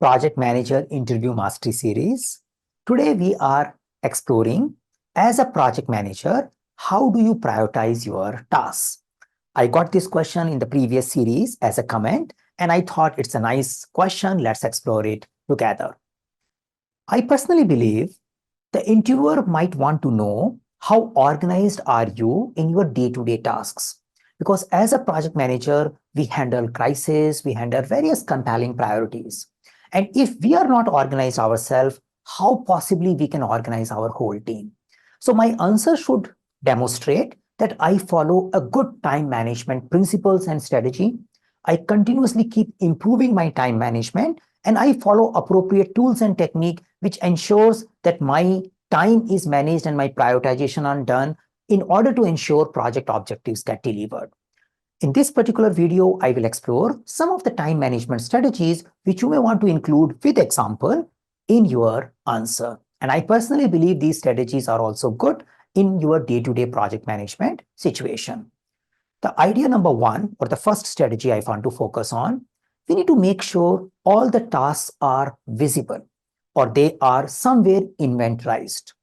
Project Manager Interview Mastery Series. Today we are exploring, as a project manager, how do you prioritize your tasks? I got this question in the previous series as a comment, and I thought it's a nice question. Let's explore it together. I personally believe the interviewer might want to know how organized are you in your day-to-day tasks? Because as a project manager, we handle crises, we handle various compelling priorities. And if we are not organized ourselves, how possibly we can organize our whole team? So my answer should demonstrate that I follow a good time management principles and strategy. I continuously keep improving my time management, and I follow appropriate tools and technique which ensures that my time is managed and my prioritization are done in order to ensure project objectives get delivered. In this particular video, I will explore some of the time management strategies which you may want to include with example in your answer. And I personally believe these strategies are also good in your day-to-day project management situation. The idea number one, or the first strategy I want to focus on, we need to make sure all the tasks are visible or they are somewhere inventorized.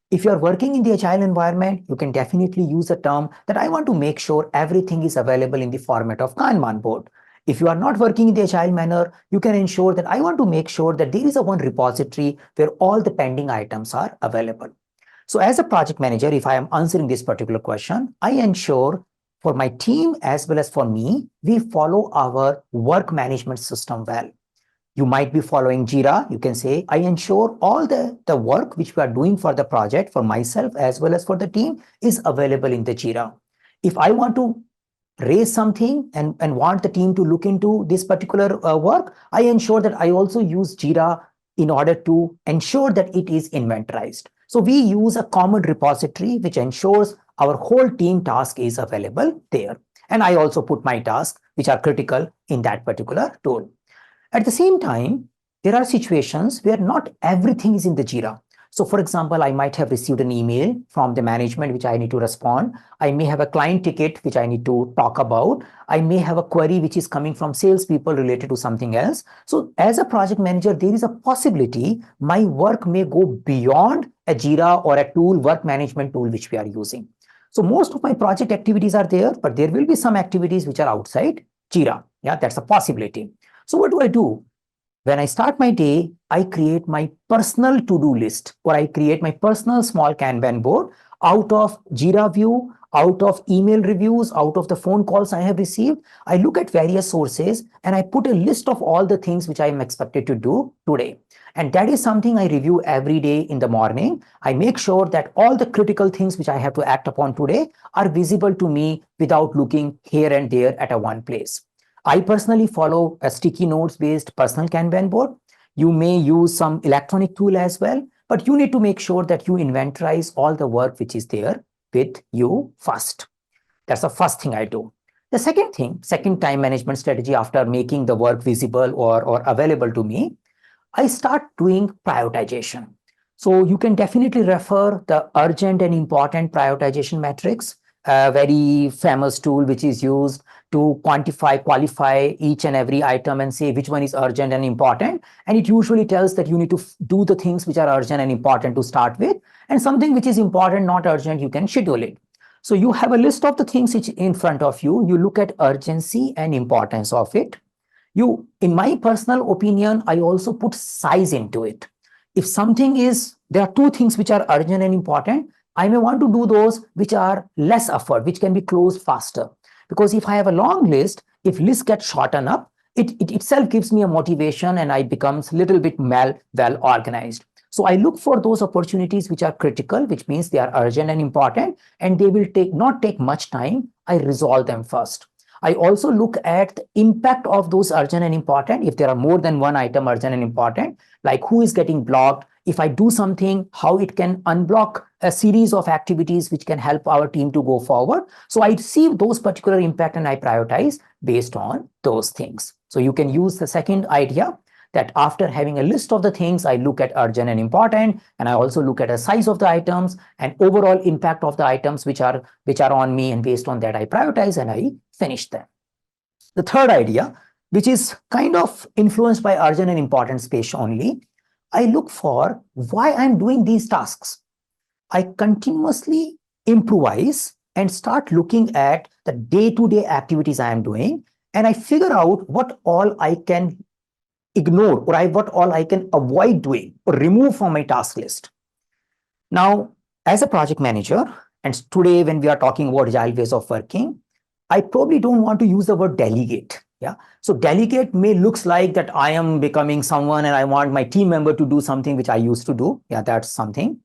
If you're working in the Agile environment, you can definitely use a term that I want to make sure everything is available in the format of Kanban board. If you are not working in the Agile manner, you can ensure that I want to make sure that there is a one repository where all the pending items are available. So as a project manager, if I am answering this particular question, I ensure for my team as well as for me, we follow our work management system well. You might be following Jira. You can say, I ensure all the work which we are doing for the project, for myself as well as for the team, is available in the Jira. If I want to raise something and want the team to look into this particular work, I ensure that I also use Jira in order to ensure that it is inventorized. So we use a common repository which ensures our whole team task is available there. And I also put my tasks which are critical in that particular tool. At the same time, there are situations where not everything is in the Jira. So for example, I might have received an email from the management which I need to respond. I may have a client ticket which I need to talk about. I may have a query which is coming from salespeople related to something else. So as a project manager, there is a possibility my work may go beyond a Jira or a tool, work management tool which we are using. So most of my project activities are there, but there will be some activities which are outside Jira. Yeah, that's a possibility. So what do I do? When I start my day, I create my personal to-do list, or I create my personal small Kanban board out of Jira view, out of email reviews, out of the phone calls I have received. I look at various sources and I put a list of all the things which I am expected to do today. And that is something I review every day in the morning. I make sure that all the critical things which I have to act upon today are visible to me without looking here and there at a one place. I personally follow a sticky notes based personal Kanban board. You may use some electronic tool as well, but you need to make sure that you inventorize all the work which is there with you first. That's the first thing I do. The second thing, second time management strategy after making the work visible or available to me, I start doing prioritization. So you can definitely refer the urgent and important prioritization metrics, a very famous tool which is used to qualify each and every item and say which one is urgent and important. And it usually tells that you need to do the things which are urgent and important to start with, and something which is important, not urgent, you can schedule it. So you have a list of the things which in front of you. You look at urgency and importance of it. In my personal opinion, I also put size into it. If something is, there are two things which are urgent and important, I may want to do those which are less effort, which can be closed faster. Because if I have a long list, if list gets shortened up, it itself gives me a motivation and I becomes a little bit well organized. So I look for those opportunities which are critical, which means they are urgent and important, and they will not take much time. I resolve them first. I also look at the impact of those urgent and important. If there are more than one item urgent and important, like who is getting blocked, if I do something, how it can unblock a series of activities which can help our team to go forward. So I see those particular impact and I prioritize based on those things. So you can use the second idea that after having a list of the things, I look at urgent and important, and I also look at the size of the items and overall impact of the items which are on me, and based on that I prioritize and I finish them. The third idea, which is kind of influenced by urgent and important space only, I look for why I'm doing these tasks. I continuously improvise and start looking at the day-to-day activities I am doing, and I figure out what all I can ignore or what all I can avoid doing or remove from my task list. Now, as a project manager, and today when we are talking about agile ways of working, I probably don't want to use the word delegate. Yeah. So delegate may looks like that I am becoming someone and I want my team member to do something which I used to do. Yeah, that's something.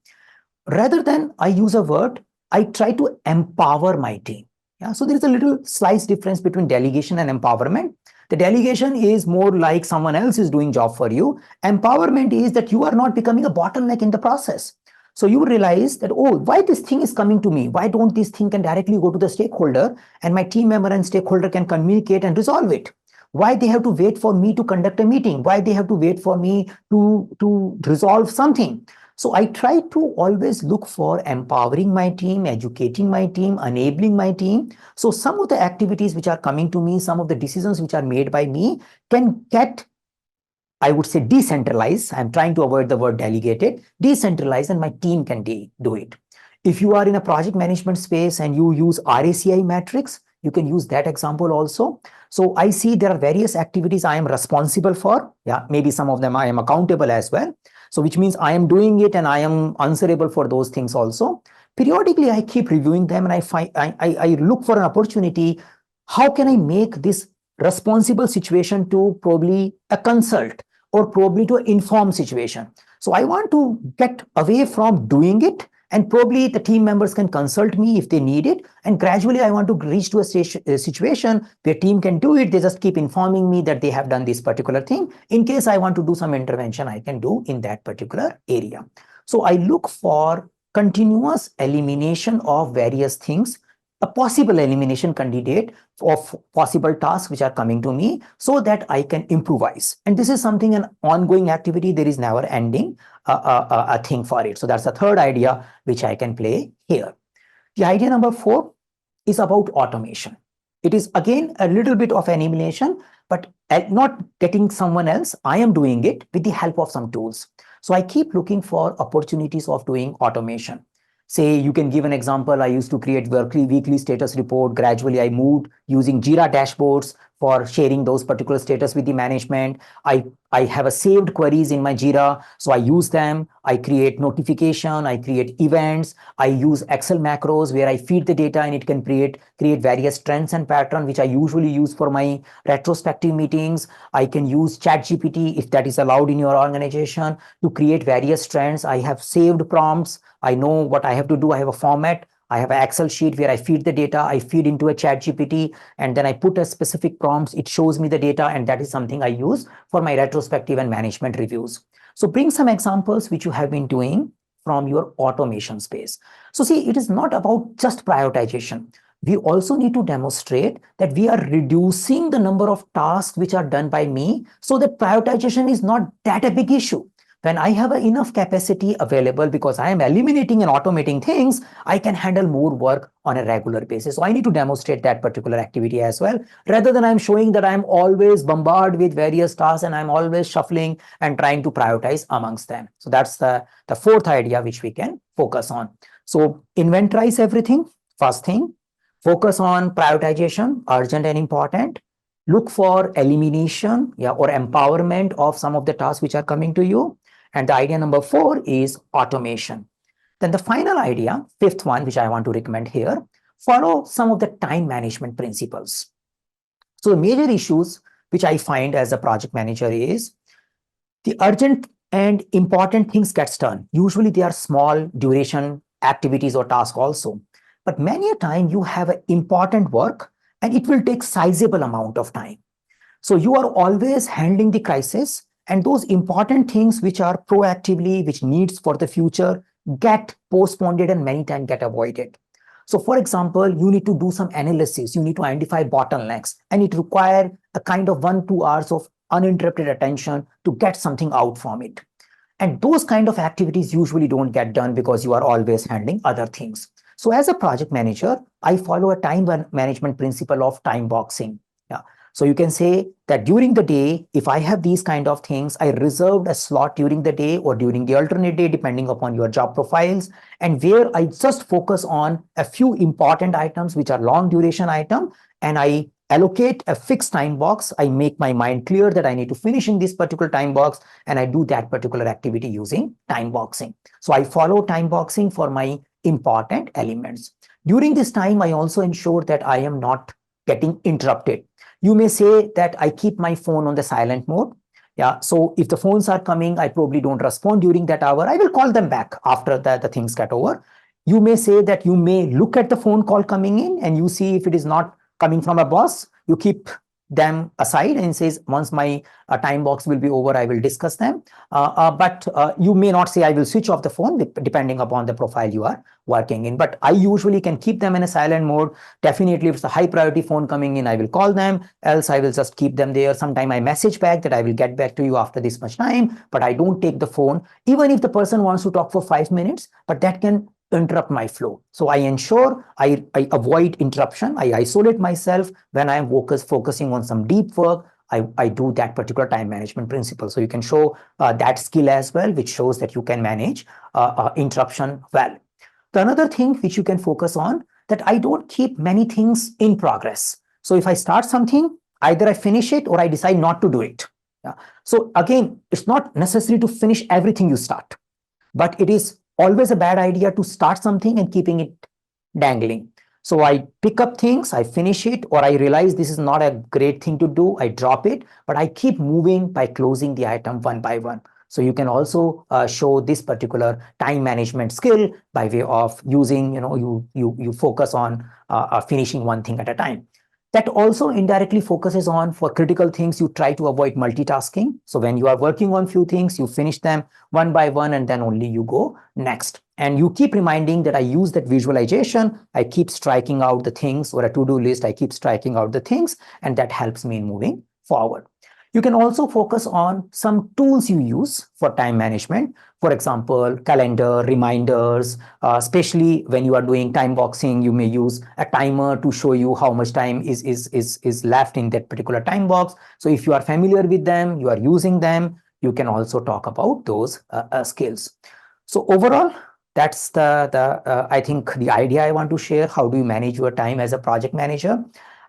Rather than I use a word, I try to empower my team. Yeah. So there is a little slight difference between delegation and empowerment. The delegation is more like someone else is doing job for you. Empowerment is that you are not becoming a bottleneck in the process. So you realize that, oh, why this thing is coming to me? Why don't this thing can directly go to the stakeholder and my team member and stakeholder can communicate and resolve it? Why they have to wait for me to conduct a meeting? Why they have to wait for me to resolve something? So I try to always look for empowering my team, educating my team, enabling my team. So some of the activities which are coming to me, some of the decisions which are made by me can get, I would say, decentralized. I'm trying to avoid the word delegated, decentralized, and my team can do it. If you are in a project management space and you use RACI metrics, you can use that example also. So I see there are various activities I am responsible for. Yeah, maybe some of them I am accountable as well. So which means I am doing it and I am answerable for those things also. Periodically, I keep reviewing them and I look for an opportunity. How can I make this responsible situation to probably a consult or probably to an informed situation? So I want to get away from doing it, and probably the team members can consult me if they need it. And gradually, I want to reach to a situation where team can do it. They just keep informing me that they have done this particular thing. In case I want to do some intervention, I can do in that particular area. So I look for continuous elimination of various things, a possible elimination candidate of possible tasks which are coming to me so that I can improvise. And this is something, an ongoing activity. There is never ending a thing for it. So that's the third idea which I can play here. The idea number 4 is about automation. It is again a little bit of elimination, but not getting someone else. I am doing it with the help of some tools. So I keep looking for opportunities of doing automation. Say, you can give an example. I used to create weekly status report. Gradually, I moved using Jira dashboards for sharing those particular status with the management. I have a saved queries in my Jira, so I use them. I create notification, I create events. I use Excel macros where I feed the data and it can create various trends and patterns, which I usually use for my retrospective meetings. I can use ChatGPT, if that is allowed in your organization, to create various trends. I have saved prompts. I know what I have to do. I have a format. I have an Excel sheet where I feed the data. I feed into a ChatGPT, and then I put a specific prompts. It shows me the data, and that is something I use for my retrospective and management reviews. So bring some examples which you have been doing from your automation space. So see, it is not about just prioritization. We also need to demonstrate that we are reducing the number of tasks which are done by me, so that prioritization is not that a big issue. When I have enough capacity available because I am eliminating and automating things, I can handle more work on a regular basis. So I need to demonstrate that particular activity as well, rather than I'm showing that I'm always bombarded with various tasks and I'm always shuffling and trying to prioritize amongst them. So that's the fourth idea which we can focus on. So inventorize everything, first thing. Focus on prioritization, urgent and important. Look for elimination, or empowerment of some of the tasks which are coming to you. And the idea number 4 is automation. Then the final idea, fifth one, which I want to recommend here, follow some of the time management principles. So the major issues which I find as a project manager is the urgent and important things gets done. Usually they are small duration activities or tasks also. But many a time you have an important work and it will take sizable amount of time. So you are always handling the crisis, and those important things which are proactively, which needs for the future, get postponed and many times get avoided. So for example, you need to do some analysis, you need to identify bottlenecks, and it requires a kind of 1-2 hours of uninterrupted attention to get something out from it. And those kind of activities usually don't get done because you are always handling other things. So as a project manager, I follow a time management principle of time boxing. Yeah. So you can say that during the day, if I have these kind of things, I reserved a slot during the day or during the alternate day, depending upon your job profiles, and where I just focus on a few important items, which are long duration item, and I allocate a fixed time box. I make my mind clear that I need to finish in this particular time box, and I do that particular activity using time boxing. So I follow time boxing for my important elements. During this time, I also ensure that I am not getting interrupted. You may say that I keep my phone on the silent mode. Yeah, so if the phones are coming, I probably don't respond during that hour. I will call them back after the things get over. You may say that you may look at the phone call coming in and you see if it is not coming from a boss, you keep them aside and says, once my time box will be over, I will discuss them. But you may not say, I will switch off the phone, depending upon the profile you are working in. But I usually can keep them in a silent mode. Definitely, if it's a high priority phone coming in, I will call them. Else, I will just keep them there. Sometime I message back that I will get back to you after this much time, but I don't take the phone, even if the person wants to talk for 5 minutes, but that can interrupt my flow. So I ensure I avoid interruption. I isolate myself when I'm focusing on some deep work. I do that particular time management principle. So you can show that skill as well, which shows that you can manage interruption well. The another thing which you can focus on, that I don't keep many things in progress. So if I start something, either I finish it or I decide not to do it. Yeah. So again, it's not necessary to finish everything you start, but it is always a bad idea to start something and keeping it dangling. So I pick up things, I finish it, or I realize this is not a great thing to do, I drop it, but I keep moving by closing the item one by one. So you can also show this particular time management skill by way of using, you focus on finishing one thing at a time. That also indirectly focuses on, for critical things, you try to avoid multitasking. So when you are working on few things, you finish them one by one and then only you go next. And you keep reminding that I use that visualization. I keep striking out the things, or a to-do list, I keep striking out the things, and that helps me in moving forward. You can also focus on some tools you use for time management. For example, calendar, reminders, especially when you are doing time boxing, you may use a timer to show you how much time is left in that particular time box. So if you are familiar with them, you are using them, you can also talk about those skills. So overall, that's I think the idea I want to share. How do you manage your time as a project manager?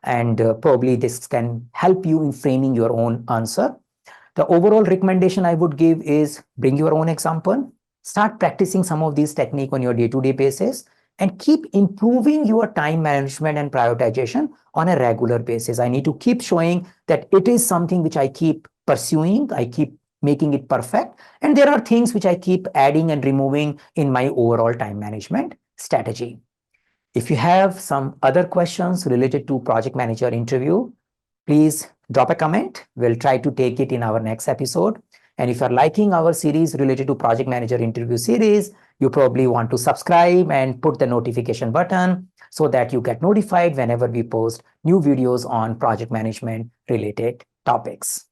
And probably this can help you in framing your own answer. The overall recommendation I would give is bring your own example, start practicing some of these techniques on your day-to-day basis, and keep improving your time management and prioritization on a regular basis. I need to keep showing that it is something which I keep pursuing, I keep making it perfect, and there are things which I keep adding and removing in my overall time management strategy. If you have some other questions related to project manager interview, please drop a comment. We'll try to take it in our next episode. And if you're liking our series related to project manager interview series, you probably want to subscribe and put the notification button so that you get notified whenever we post new videos on project management related topics.